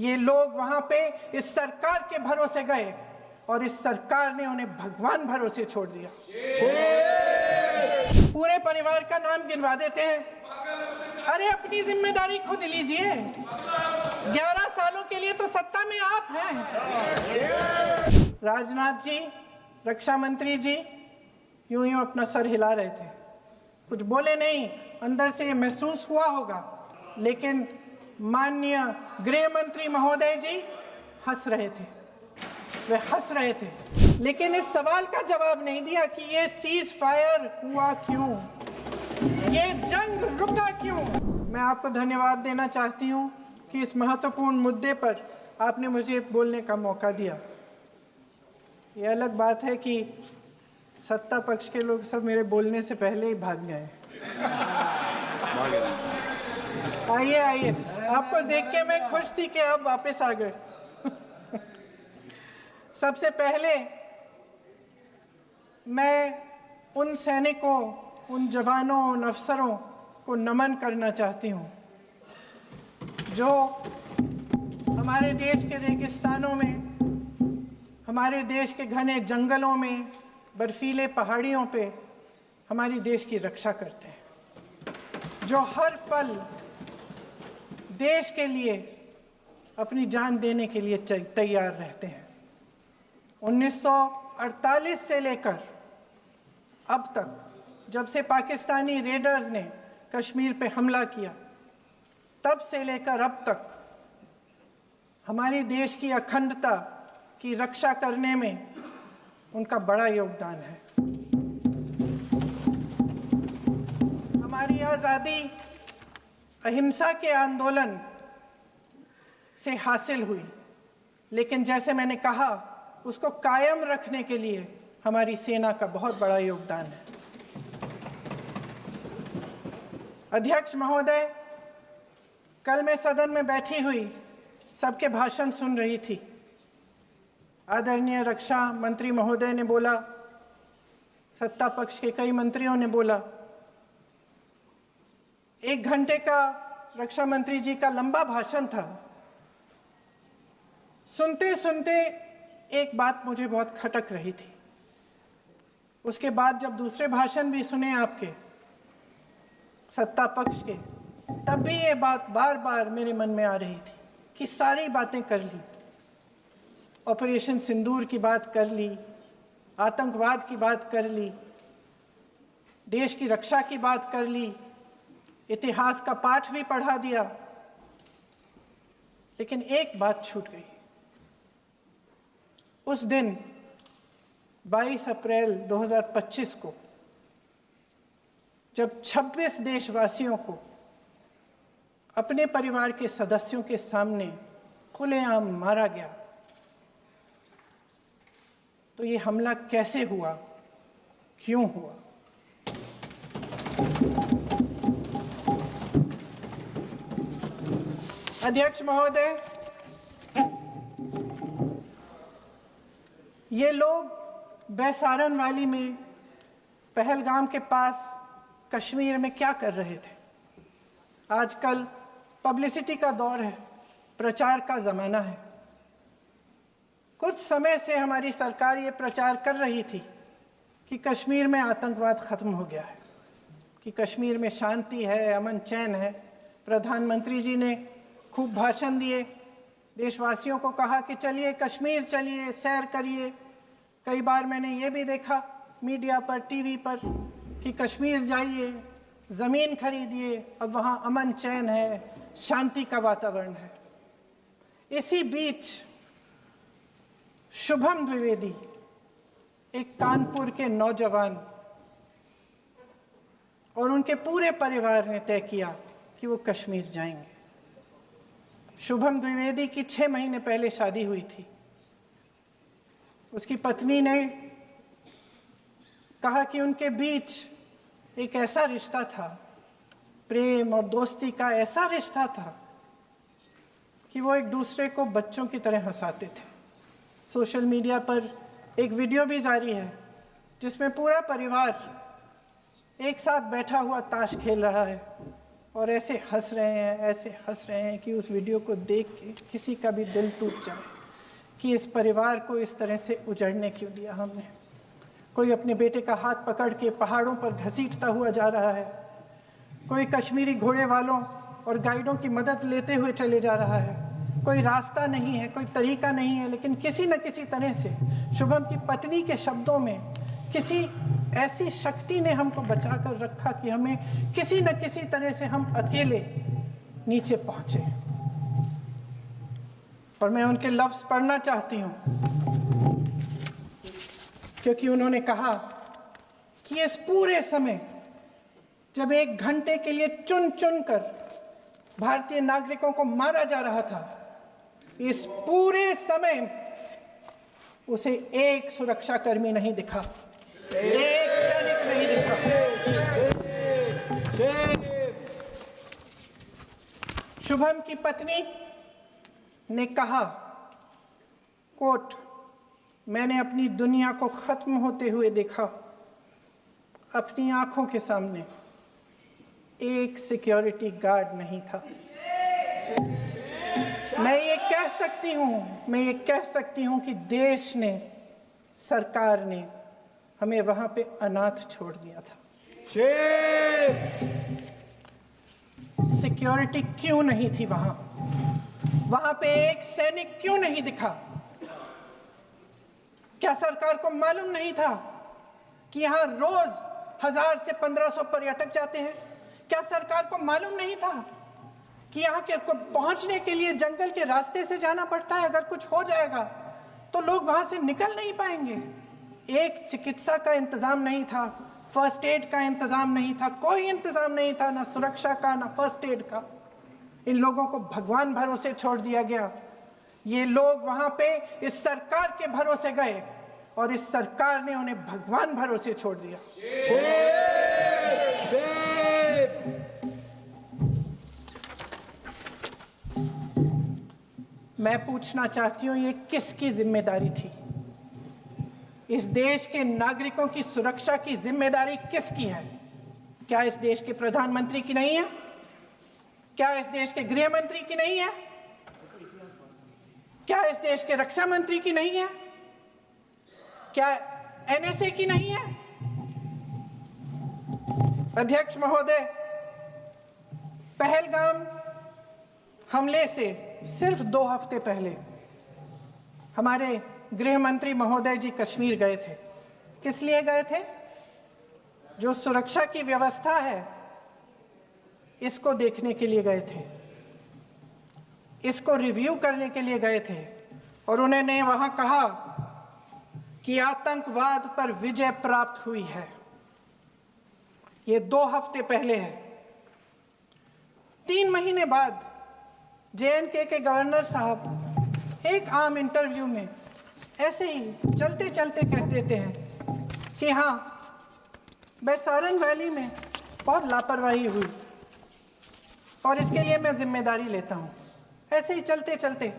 ये लोग वहां पे इस सरकार के भरोसे गए और इस सरकार ने उन्हें भगवान भरोसे छोड़ दिया। पूरे परिवार का नाम गिनवा देते हैं। अरे अपनी जिम्मेदारी खुद लीजिए। 11 सालों के लिए तो सत्ता में आप हैं। राजनाथ जी, रक्षा मंत्री जी यूं यूं अपना सर हिला रहे थे, कुछ बोले नहीं, अंदर से महसूस हुआ होगा, लेकिन माननीय गृह मंत्री महोदय जी हंस रहे थे, वे हंस रहे थे, लेकिन इस सवाल का जवाब नहीं दिया कि ये सीज फायर हुआ क्यों, ये जंग रुका क्यों। मैं आपको धन्यवाद देना चाहती हूं कि इस महत्वपूर्ण मुद्दे पर आपने मुझे बोलने का मौका दिया। ये अलग बात है कि सत्ता पक्ष के लोग सब मेरे बोलने से पहले ही भाग गए। आइए आइए, आपको देख के मैं खुश थी कि आप वापस आ गए। सबसे पहले मैं उन सैनिकों, उन जवानों, उन अफसरों को नमन करना चाहती हूँ जो हमारे देश के रेगिस्तानों में, हमारे देश के घने जंगलों में, बर्फीले पहाड़ियों पे हमारी देश की रक्षा करते हैं, जो हर पल देश के लिए अपनी जान देने के लिए तैयार रहते हैं। 1948 से लेकर अब तक, जब से पाकिस्तानी रेडर्स ने कश्मीर पे हमला किया, तब से लेकर अब तक हमारे देश की अखंडता की रक्षा करने में उनका बड़ा योगदान है। हमारी आज़ादी अहिंसा के आंदोलन से हासिल हुई, लेकिन जैसे मैंने कहा, उसको कायम रखने के लिए हमारी सेना का बहुत बड़ा योगदान है। अध्यक्ष महोदय, कल मैं सदन में बैठी हुई सबके भाषण सुन रही थी। आदरणीय रक्षा मंत्री महोदय ने बोला, सत्ता पक्ष के कई मंत्रियों ने बोला। 1 घंटे का रक्षा मंत्री जी का लंबा भाषण था। सुनते सुनते एक बात मुझे बहुत खटक रही थी। उसके बाद जब दूसरे भाषण भी सुने आपके सत्ता पक्ष के, तब भी ये बात बार बार मेरे मन में आ रही थी कि सारी बातें कर ली, ऑपरेशन सिंदूर की बात कर ली, आतंकवाद की बात कर ली, देश की रक्षा की बात कर ली, इतिहास का पाठ भी पढ़ा दिया, लेकिन एक बात छूट गई। उस दिन 22 अप्रैल 2025 को जब 26 देशवासियों को अपने परिवार के सदस्यों के सामने खुलेआम मारा गया, तो ये हमला कैसे हुआ, क्यों हुआ? अध्यक्ष महोदय, ये लोग बैसारन वैली में, पहलगाम के पास कश्मीर में क्या कर रहे थे? आजकल पब्लिसिटी का दौर है, प्रचार का ज़माना है। कुछ समय से हमारी सरकार ये प्रचार कर रही थी कि कश्मीर में आतंकवाद ख़त्म हो गया है, कि कश्मीर में शांति है, अमन चैन है। प्रधानमंत्री जी ने खूब भाषण दिए, देशवासियों को कहा कि चलिए कश्मीर चलिए, सैर करिए। कई बार मैंने ये भी देखा मीडिया पर, टीवी पर, कि कश्मीर जाइए, ज़मीन खरीदिए, अब वहाँ अमन चैन है, शांति का वातावरण है। इसी बीच शुभम द्विवेदी, एक कानपुर के नौजवान, और उनके पूरे परिवार ने तय किया कि वो कश्मीर जाएंगे। शुभम द्विवेदी की 6 महीने पहले शादी हुई थी। उसकी पत्नी ने कहा कि उनके बीच एक ऐसा रिश्ता था, प्रेम और दोस्ती का ऐसा रिश्ता था कि वो एक दूसरे को बच्चों की तरह हंसाते थे। सोशल मीडिया पर एक वीडियो भी जारी है जिसमें पूरा परिवार एक साथ बैठा हुआ ताश खेल रहा है। और ऐसे हंस रहे हैं कि उस वीडियो को देख के किसी का भी दिल टूट जाए कि इस परिवार को इस तरह से उजड़ने क्यों दिया हमने। कोई अपने बेटे का हाथ पकड़ के पहाड़ों पर घसीटता हुआ जा रहा है, कोई कश्मीरी घोड़े वालों और गाइडों की मदद लेते हुए चले जा रहा है। कोई रास्ता नहीं है, कोई तरीका नहीं है, लेकिन किसी न किसी तरह से शुभम की पत्नी के शब्दों में किसी ऐसी शक्ति ने हमको बचा कर रखा कि हमें किसी न किसी तरह से हम अकेले नीचे पहुंचे। और मैं उनके लफ्ज पढ़ना चाहती हूं, क्योंकि उन्होंने कहा कि इस पूरे समय जब 1 घंटे के लिए चुन चुन कर भारतीय नागरिकों को मारा जा रहा था, इस पूरे समय उसे एक सुरक्षाकर्मी नहीं दिखा, एक सैनिक नहीं दिखा। शुभम की पत्नी ने कहा, कोट, मैंने अपनी दुनिया को खत्म होते हुए देखा। अपनी आंखों के सामने एक सिक्योरिटी गार्ड नहीं था। मैं ये कह सकती हूं कि देश ने, सरकार ने हमें वहां पे अनाथ छोड़ दिया था। सिक्योरिटी क्यों नहीं थी वहां पे एक सैनिक क्यों नहीं दिखा? क्या सरकार को मालूम नहीं था कि यहां रोज 1000 से 1500 पर्यटक जाते हैं? क्या सरकार को मालूम नहीं था कि यहाँ के को पहुंचने के लिए जंगल के रास्ते से जाना पड़ता है? अगर कुछ हो जाएगा तो लोग वहां से निकल नहीं पाएंगे। एक चिकित्सा का इंतजाम नहीं था, फर्स्ट एड का इंतजाम नहीं था, कोई इंतजाम नहीं था, ना सुरक्षा का ना फर्स्ट एड का। इन लोगों को भगवान भरोसे छोड़ दिया गया। ये लोग वहां पे इस सरकार के भरोसे गए और इस सरकार ने उन्हें भगवान भरोसे छोड़ दिया। मैं पूछना चाहती हूं, ये किसकी जिम्मेदारी थी? इस देश के नागरिकों की सुरक्षा की जिम्मेदारी किसकी है? क्या इस देश के प्रधानमंत्री की नहीं है? क्या इस देश के गृह मंत्री की नहीं है? क्या इस देश के रक्षा मंत्री की नहीं है? क्या एनएसए की नहीं है? अध्यक्ष महोदय, पहलगाम हमले से सिर्फ 2 हफ्ते पहले हमारे गृह मंत्री महोदय जी कश्मीर गए थे। किस लिए गए थे? जो सुरक्षा की व्यवस्था है इसको देखने के लिए गए थे, इसको रिव्यू करने के लिए गए थे। और उन्होंने वहां कहा कि आतंकवाद पर विजय प्राप्त हुई है। ये 2 हफ्ते पहले है। 3 महीने बाद JNK के गवर्नर साहब एक आम इंटरव्यू में ऐसे ही चलते चलते कह देते हैं कि हाँ, बैसारन वैली में बहुत लापरवाही हुई और इसके लिए मैं जिम्मेदारी लेता हूँ। ऐसे ही चलते चलते,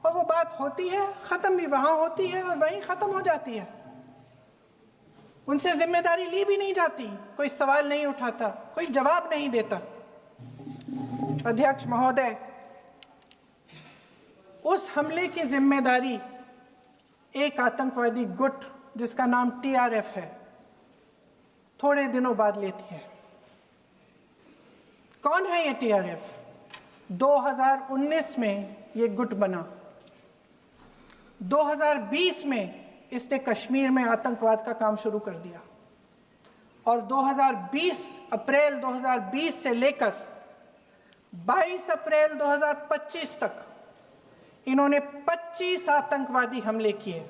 और वो बात होती है, खत्म भी वहां होती है और वहीं खत्म हो जाती है। उनसे जिम्मेदारी ली भी नहीं जाती, कोई सवाल नहीं उठाता, कोई जवाब नहीं देता। अध्यक्ष महोदय, उस हमले की जिम्मेदारी एक आतंकवादी गुट जिसका नाम TRF है थोड़े दिनों बाद लेती है। कौन है ये TRF? 2019 में ये गुट बना। 2020 में इसने कश्मीर में आतंकवाद का काम शुरू कर दिया और 2020 अप्रैल 2020 से लेकर 22 अप्रैल 2025 तक इन्होंने 25 आतंकवादी हमले किए।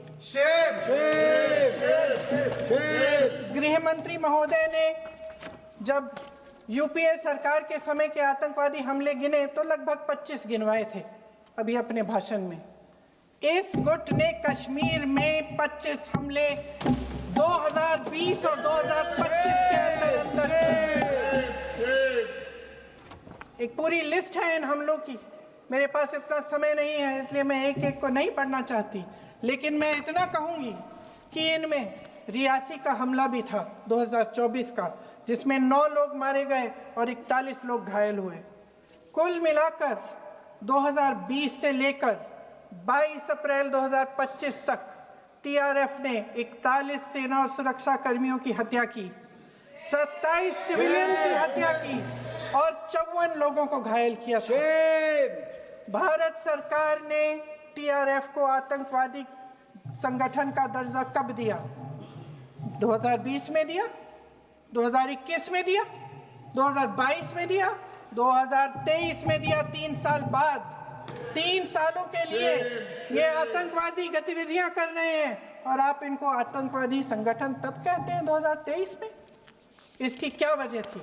गृह मंत्री महोदय ने जब यूपीए सरकार के समय के आतंकवादी हमले गिने तो लगभग 25 गिनवाए थे अभी अपने भाषण में। इस गुट ने कश्मीर में 25 हमले 2020 और 2025 के अंदर एक पूरी लिस्ट है इन हमलों की। मेरे पास इतना समय नहीं है इसलिए मैं एक एक को नहीं पढ़ना चाहती, लेकिन मैं इतना कहूंगी कि इनमें रियासी का हमला भी था 2024 का, जिसमें 9 लोग मारे गए और 41 लोग घायल हुए। कुल मिलाकर 2020 से लेकर 22 अप्रैल 2025 तक टीआरएफ ने 41 सेना और सुरक्षा कर्मियों की हत्या की, 27 सिविलियन की हत्या की और 54 लोगों को घायल किया। भारत सरकार ने टीआरएफ को आतंकवादी संगठन का दर्जा कब दिया? 2020 में दिया, 2021 में दिया, 2022 में दिया, 2023 में दिया। 3 साल बाद, 3 सालों के लिए ये आतंकवादी गतिविधियां कर रहे हैं और आप इनको आतंकवादी संगठन तब कहते हैं 2023 में। इसकी क्या वजह थी?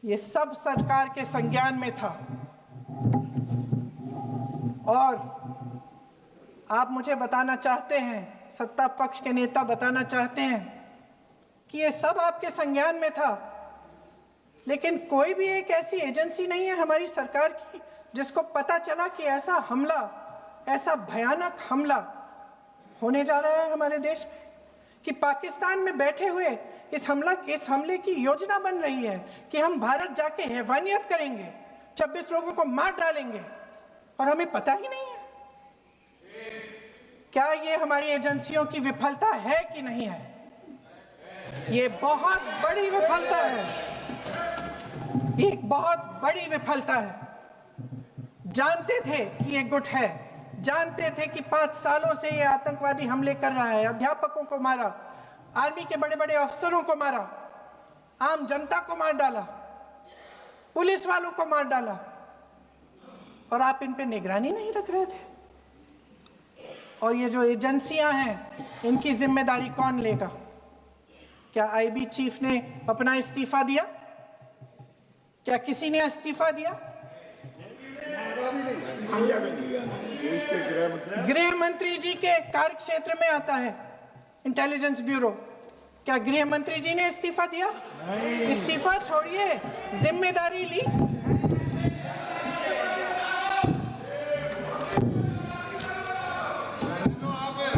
ये सब सरकार के संज्ञान में था। और आप मुझे बताना चाहते हैं, सत्ता पक्ष के नेता बताना चाहते हैं कि ये सब आपके संज्ञान में था, लेकिन कोई भी एक ऐसी एजेंसी नहीं है हमारी सरकार की जिसको पता चला कि ऐसा हमला, ऐसा भयानक हमला होने जा रहा है हमारे देश में, कि पाकिस्तान में बैठे हुए इस हमले की योजना बन रही है कि हम भारत जाके हैवानियत करेंगे, 26 लोगों को मार डालेंगे और हमें पता ही नहीं है। क्या ये हमारी एजेंसियों की विफलता है कि नहीं है? ये बहुत बड़ी विफलता है, एक बहुत बड़ी विफलता है। जानते थे कि ये गुट है, जानते थे कि 5 सालों से ये आतंकवादी हमले कर रहा है, अध्यापकों को मारा, आर्मी के बड़े बड़े अफसरों को मारा, आम जनता को मार डाला, पुलिस वालों को मार डाला, और आप इन पे निगरानी नहीं रख रहे थे। और ये जो एजेंसियां हैं, इनकी जिम्मेदारी कौन लेगा? क्या आईबी चीफ ने अपना इस्तीफा दिया? क्या किसी ने इस्तीफा दिया? गृह मंत्री जी के कार्य क्षेत्र में आता है इंटेलिजेंस ब्यूरो। क्या गृह मंत्री जी ने इस्तीफा दिया? इस्तीफा छोड़िए, जिम्मेदारी ली।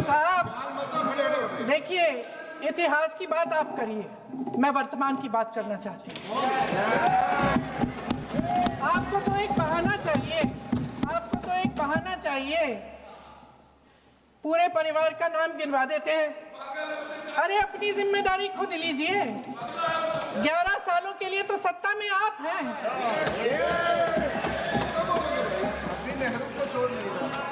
साहब देखिए, इतिहास की बात आप करिए, मैं वर्तमान की बात करना चाहती हूँ। आपको तो एक बहाना चाहिए, आपको तो एक बहाना चाहिए। पूरे परिवार का नाम गिनवा देते हैं। अरे अपनी जिम्मेदारी खुद लीजिए। 11 सालों के लिए तो सत्ता में आप हैं। नेहरू को छोड़ नहीं रहा।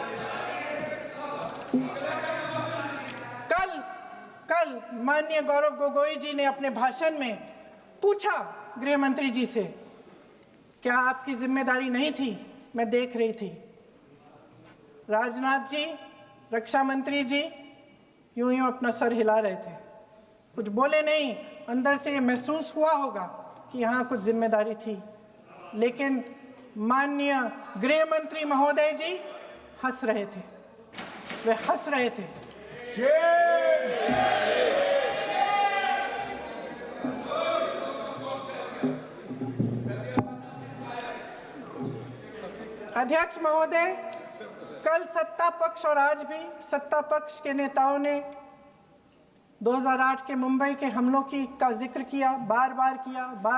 कल माननीय गौरव गोगोई जी ने अपने भाषण में पूछा गृह मंत्री जी से, क्या आपकी जिम्मेदारी नहीं थी? मैं देख रही थी। राजनाथ जी, रक्षा मंत्री जी यूं यूं अपना सर हिला रहे थे, कुछ बोले नहीं। अंदर से ये महसूस हुआ होगा कि यहाँ कुछ जिम्मेदारी थी, लेकिन माननीय गृह मंत्री महोदय जी हंस रहे थे, वे हंस रहे थे। अध्यक्ष महोदय, कल सत्ता पक्ष और आज भी सत्ता पक्ष के नेताओं ने 2008 के मुंबई के हमलों का जिक्र किया, बार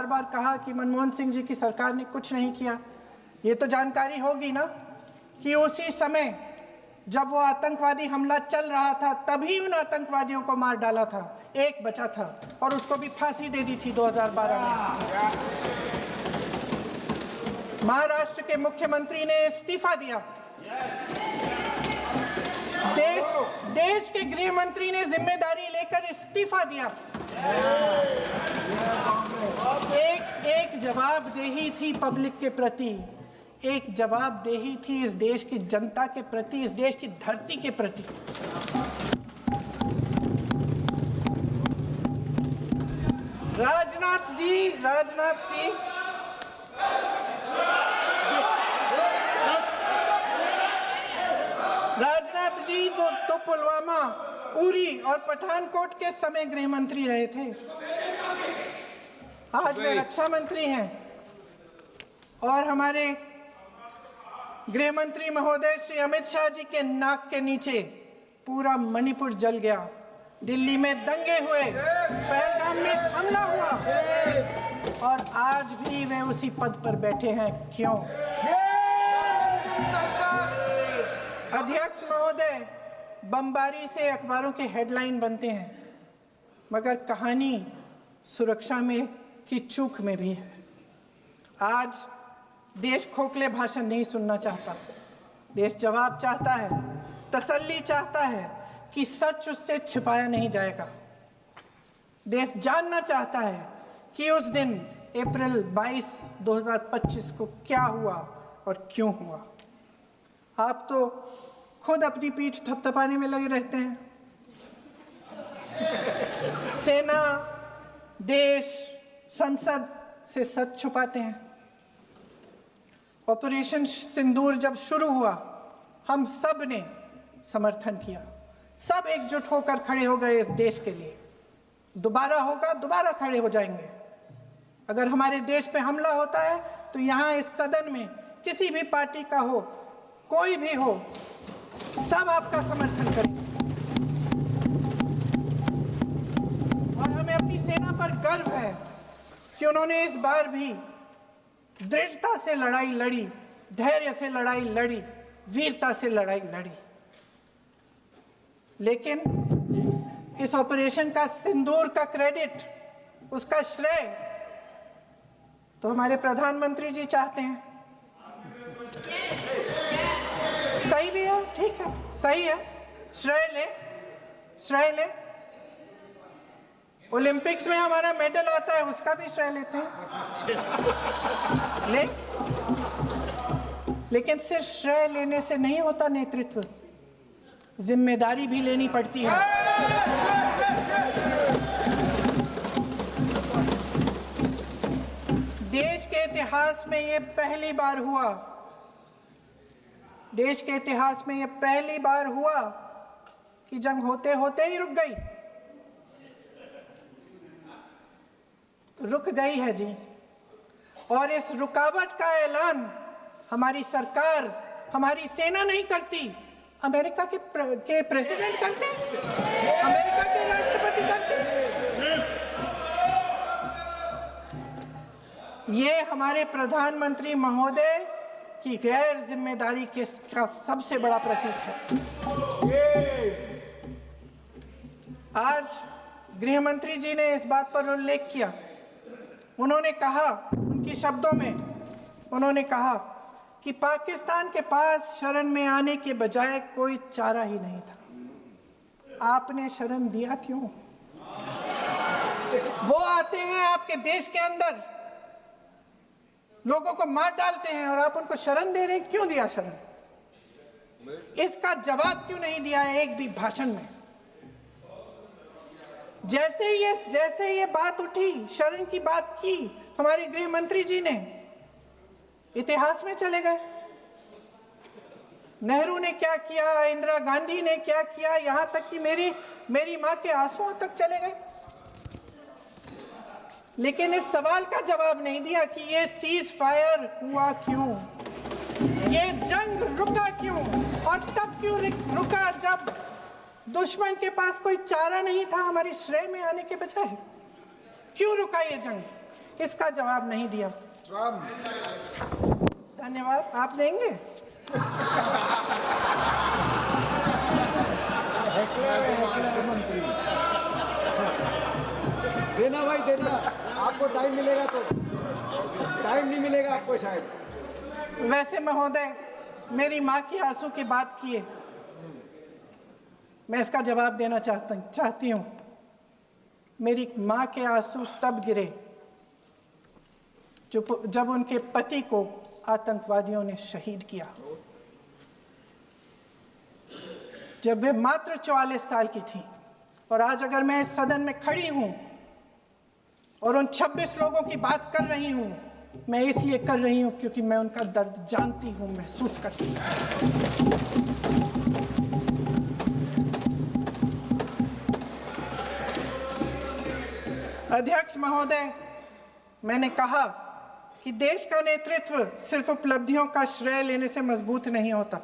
बार कहा कि मनमोहन सिंह जी की सरकार ने कुछ नहीं किया। ये तो जानकारी होगी ना कि उसी समय जब वो आतंकवादी हमला चल रहा था, तभी उन आतंकवादियों को मार डाला था। एक बचा था और उसको भी फांसी दे दी थी 2012 में। महाराष्ट्र के मुख्यमंत्री ने इस्तीफा दिया। देश के गृह मंत्री ने जिम्मेदारी लेकर इस्तीफा दिया। एक जवाबदेही थी पब्लिक के प्रति, एक जवाबदेही थी इस देश की जनता के प्रति, इस देश की धरती के प्रति। राजनाथ जी तो पुलवामा, उरी और पठानकोट के समय गृह मंत्री रहे थे। आज वे रक्षा मंत्री हैं और हमारे गृह मंत्री महोदय श्री अमित शाह जी के नाक के नीचे पूरा मणिपुर जल गया। दिल्ली में दंगे हुए, पहलगाम पहलगाम में हमला हुआ और आज भी वे उसी पद पर बैठे हैं। क्यों? अध्यक्ष महोदय, बमबारी से अखबारों के हेडलाइन बनते हैं, मगर कहानी सुरक्षा में की चूक में भी है। आज देश खोखले भाषण नहीं सुनना चाहता, देश जवाब चाहता है, तसल्ली चाहता है कि सच उससे छिपाया नहीं जाएगा। देश जानना चाहता है कि उस दिन अप्रैल 22, 2025 को क्या हुआ और क्यों हुआ। आप तो खुद अपनी पीठ थपथपाने में लगे रहते हैं। सेना, देश, संसद से सच छुपाते हैं। ऑपरेशन सिंदूर जब शुरू हुआ, हम सब ने समर्थन किया, सब एकजुट होकर खड़े हो गए इस देश के लिए। दोबारा होगा, दोबारा खड़े हो जाएंगे। अगर हमारे देश पे हमला होता है तो यहाँ इस सदन में किसी भी पार्टी का हो, कोई भी हो, सब आपका समर्थन करेंगे। और हमें अपनी सेना पर गर्व है कि उन्होंने इस बार भी दृढ़ता से लड़ाई लड़ी, धैर्य से लड़ाई लड़ी, वीरता से लड़ाई लड़ी। लेकिन इस ऑपरेशन का सिंदूर का क्रेडिट, उसका श्रेय तो हमारे प्रधानमंत्री जी चाहते हैं। सही भी है, ठीक है, सही है, श्रेय ले। ओलंपिक्स में हमारा मेडल आता है, उसका भी श्रेय लेते हैं। लेकिन सिर्फ श्रेय लेने से नहीं होता नेतृत्व, जिम्मेदारी भी लेनी पड़ती है। देश के इतिहास में ये पहली बार हुआ, देश के इतिहास में ये पहली बार हुआ कि जंग होते होते ही रुक गई। रुक गई है जी। और इस रुकावट का ऐलान हमारी सरकार, हमारी सेना नहीं करती, अमेरिका के प्रेसिडेंट करते हैं, अमेरिका के राष्ट्रपति करते हैं। ये हमारे प्रधानमंत्री महोदय की गैर जिम्मेदारी का सबसे बड़ा प्रतीक है। आज गृह मंत्री जी ने इस बात पर उल्लेख किया। उन्होंने कहा, उनके शब्दों में उन्होंने कहा कि पाकिस्तान के पास शरण में आने के बजाय कोई चारा ही नहीं था। आपने शरण दिया क्यों? वो आते हैं आपके देश के अंदर, लोगों को मार डालते हैं और आप उनको शरण दे रहे हैं। क्यों दिया शरण? इसका जवाब क्यों नहीं दिया एक भी भाषण में? जैसे ये बात उठी, शरण की बात की, हमारे गृह मंत्री जी ने इतिहास में चले गए। नेहरू ने क्या किया, इंदिरा गांधी ने क्या किया, यहां तक कि मेरी मां के आंसुओं तक चले गए। लेकिन इस सवाल का जवाब नहीं दिया कि ये सीज फायर हुआ क्यों, ये जंग रुका क्यों, और तब क्यों रुका जब दुश्मन के पास कोई चारा नहीं था हमारी श्रेय में आने के बजाय। क्यों रुका ये जंग? इसका जवाब नहीं दिया। धन्यवाद। आप देंगे? देना भाई, देना। आपको टाइम मिलेगा तो, टाइम नहीं मिलेगा आपको शायद। वैसे महोदय, मेरी माँ की आंसू की बात किए, मैं इसका जवाब देना चाहती हूँ। मेरी माँ के आंसू तब गिरे जब उनके पति को आतंकवादियों ने शहीद किया, जब वे मात्र 44 साल की थी। और आज अगर मैं इस सदन में खड़ी हूं और उन 26 लोगों की बात कर रही हूं, मैं इसलिए कर रही हूं क्योंकि मैं उनका दर्द जानती हूं, महसूस करती हूं। अध्यक्ष महोदय, मैंने कहा कि देश का नेतृत्व सिर्फ उपलब्धियों का श्रेय लेने से मजबूत नहीं होता।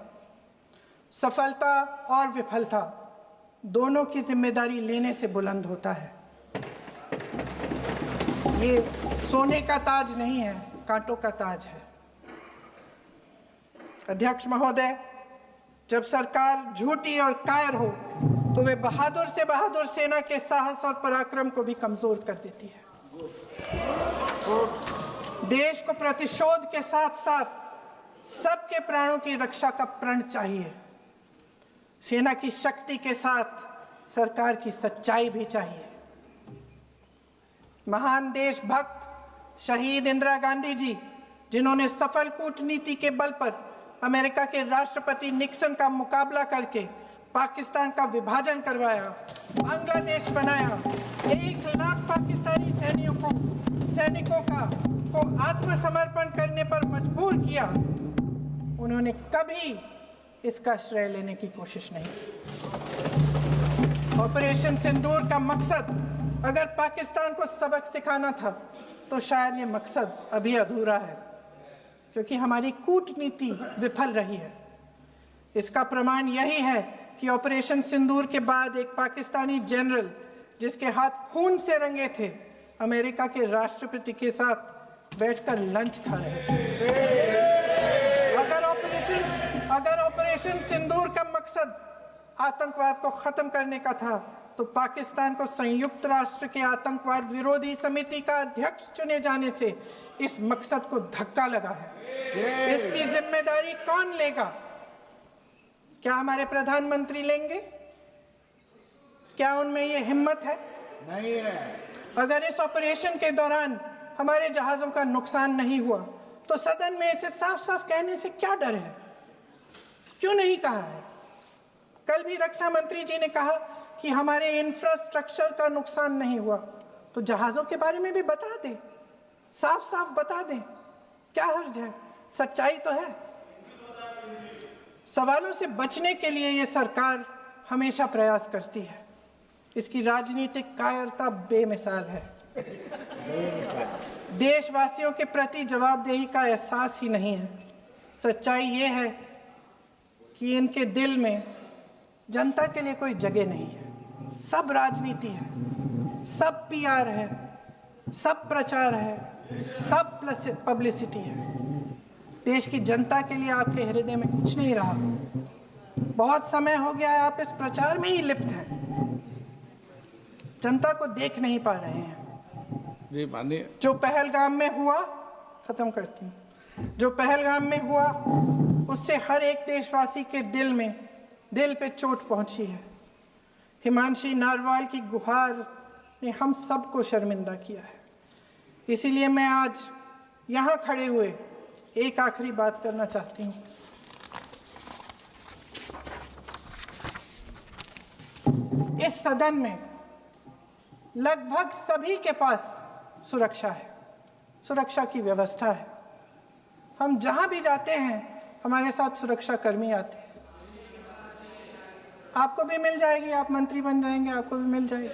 सफलता और विफलता दोनों की जिम्मेदारी लेने से बुलंद होता है। ये सोने का ताज नहीं है, कांटों का ताज है। अध्यक्ष महोदय, जब सरकार झूठी और कायर हो तो वे बहादुर से बहादुर सेना के साहस और पराक्रम को भी कमजोर कर देती है। देश को प्रतिशोध के साथ साथ सबके प्राणों की रक्षा का प्रण चाहिए। सेना की शक्ति के साथ सरकार की सच्चाई भी चाहिए। महान देशभक्त शहीद इंदिरा गांधी जी, जिन्होंने सफल कूटनीति के बल पर अमेरिका के राष्ट्रपति निक्सन का मुकाबला करके पाकिस्तान का विभाजन करवाया, बांग्लादेश बनाया, 1 लाख पाकिस्तानी सैनिकों को आत्मसमर्पण करने पर मजबूर किया, उन्होंने कभी इसका श्रेय लेने की कोशिश नहीं की। ऑपरेशन सिंदूर का मकसद अगर पाकिस्तान को सबक सिखाना था तो शायद ये मकसद अभी अधूरा है, क्योंकि हमारी कूटनीति विफल रही है। इसका प्रमाण यही है कि ऑपरेशन सिंदूर के बाद एक पाकिस्तानी जनरल, जिसके हाथ खून से रंगे थे, अमेरिका के राष्ट्रपति के साथ बैठकर लंच खा रहे थे। अगर ऑपरेशन सिंदूर का मकसद आतंकवाद को खत्म करने का था तो पाकिस्तान को संयुक्त राष्ट्र के आतंकवाद विरोधी समिति का अध्यक्ष चुने जाने से इस मकसद को धक्का लगा है। इसकी जिम्मेदारी कौन लेगा? क्या हमारे प्रधानमंत्री लेंगे? क्या उनमें ये हिम्मत है? नहीं है। अगर इस ऑपरेशन के दौरान हमारे जहाजों का नुकसान नहीं हुआ तो सदन में इसे साफ साफ कहने से क्या डर है? क्यों नहीं कहा है? कल भी रक्षा मंत्री जी ने कहा कि हमारे इंफ्रास्ट्रक्चर का नुकसान नहीं हुआ, तो जहाजों के बारे में भी बता दें, साफ साफ बता दें, क्या हर्ज है? सच्चाई तो है। सवालों से बचने के लिए ये सरकार हमेशा प्रयास करती है। इसकी राजनीतिक कायरता बेमिसाल है। देशवासियों के प्रति जवाबदेही का एहसास ही नहीं है। सच्चाई ये है कि इनके दिल में जनता के लिए कोई जगह नहीं है। सब राजनीति है, सब पीआर है, सब प्रचार है, सब पब्लिसिटी है। देश की जनता के लिए आपके हृदय में कुछ नहीं रहा। बहुत समय हो गया है आप इस प्रचार में ही लिप्त हैं, जनता को देख नहीं पा रहे हैं। जी मानिए। जो पहलगाम में हुआ, खत्म करती हूँ, जो पहलगाम में हुआ उससे हर एक देशवासी के दिल पे चोट पहुंची है। हिमांशी नारवाल की गुहार ने हम सबको शर्मिंदा किया है। इसीलिए मैं आज यहाँ खड़े हुए एक आखिरी बात करना चाहती हूँ। इस सदन में लगभग सभी के पास सुरक्षा है, सुरक्षा की व्यवस्था है। हम जहां भी जाते हैं हमारे साथ सुरक्षा कर्मी आते हैं। आपको भी मिल जाएगी, आप मंत्री बन जाएंगे, आपको भी मिल जाएगी।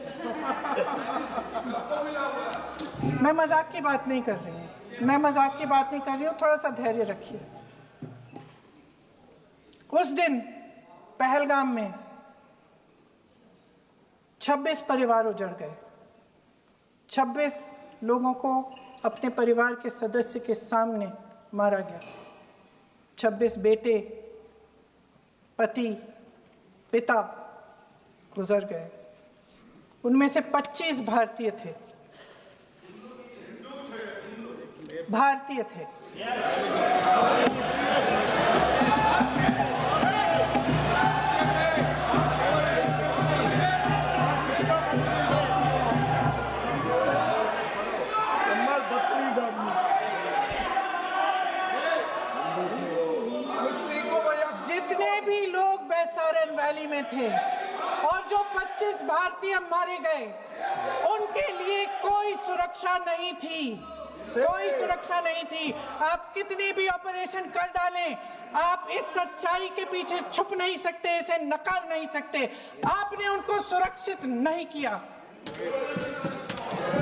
मैं मजाक की बात नहीं कर रही हूँ, थोड़ा सा धैर्य रखिए। उस दिन पहलगाम में 26 परिवार उजड़ गए। 26 लोगों को अपने परिवार के सदस्य के सामने मारा गया। 26 बेटे, पति, पिता गुजर गए। उनमें से 25 भारतीय थे। जितने भी लोग बैसारन वैली में थे और जो 25 भारतीय मारे गए, उनके लिए कोई सुरक्षा नहीं थी, कोई सुरक्षा नहीं थी। आप कितने भी ऑपरेशन कर डालें, आप इस सच्चाई के पीछे छुप नहीं सकते, इसे नकार नहीं सकते। आपने उनको सुरक्षित नहीं किया।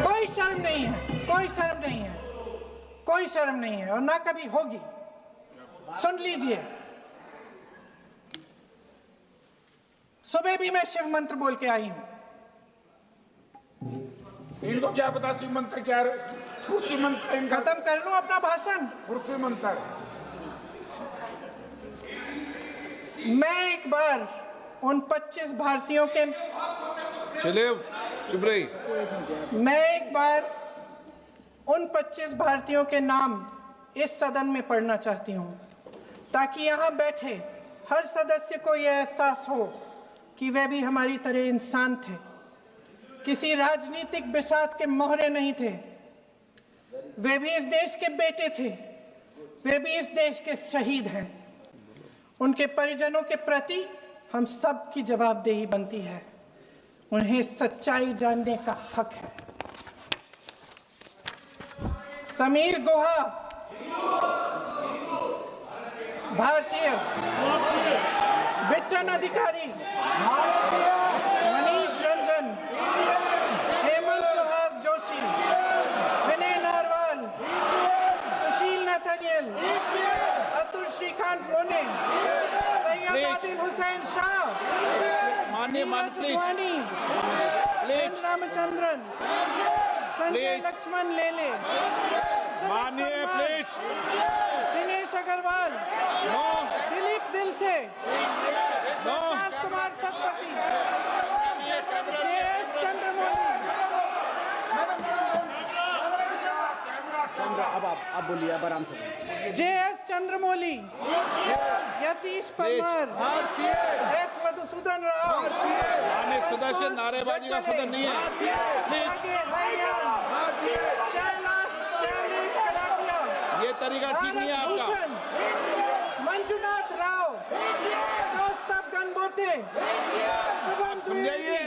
कोई शर्म नहीं है, कोई शर्म नहीं है, कोई शर्म नहीं है और ना कभी होगी। सुन लीजिए, सुबह भी मैं शिव मंत्र बोल के आई हूं। इनको क्या पता शिव मंत्र क्या है? कुर्सी मंत्र इनका। खत्म कर लूं अपना भाषण? कुर्सी मंत्र। मैं एक बार उन 25 भारतीयों के चुप रही। मैं एक बार उन 25 भारतीयों के नाम इस सदन में पढ़ना चाहती हूं, ताकि यहां बैठे हर सदस्य को यह एहसास हो कि वे भी हमारी तरह इंसान थे, किसी राजनीतिक बिसात के मोहरे नहीं थे। वे भी इस देश के बेटे थे, वे भी इस देश के शहीद हैं। उनके परिजनों के प्रति हम सब की जवाबदेही बनती है। उन्हें सच्चाई जानने का हक है। समीर गुहा भारतीय, बिट्टन अधिकारी, मनीष रंजन, हेमंत सुहास जोशी, विनय नारवाल, सुशील नथनियल, अतुल श्रीकांत मोने, सैयद आदिल हुसैन शाह, माननीय वानी, एन रामचंद्रन, संजय लक्ष्मण लेले, माननीय प्लीज दिनेश अग्रवाल, दिलीप दिल से, प्रशांत कुमार सतपति, JS चंद्रमौली। अब बोलिए, अब आराम से बोलिए। JS चंद्रमौली, यतीश परमार, S मधुसूदन राव, माननीय सदस्य, नारेबाजी का सदन नहीं है। शैलेश कलाटिया, ये तरीका ठीक नहीं है आपका। मंजुनाथ राव, कौस्तभ गणबोते, शुभम द्विवेदी,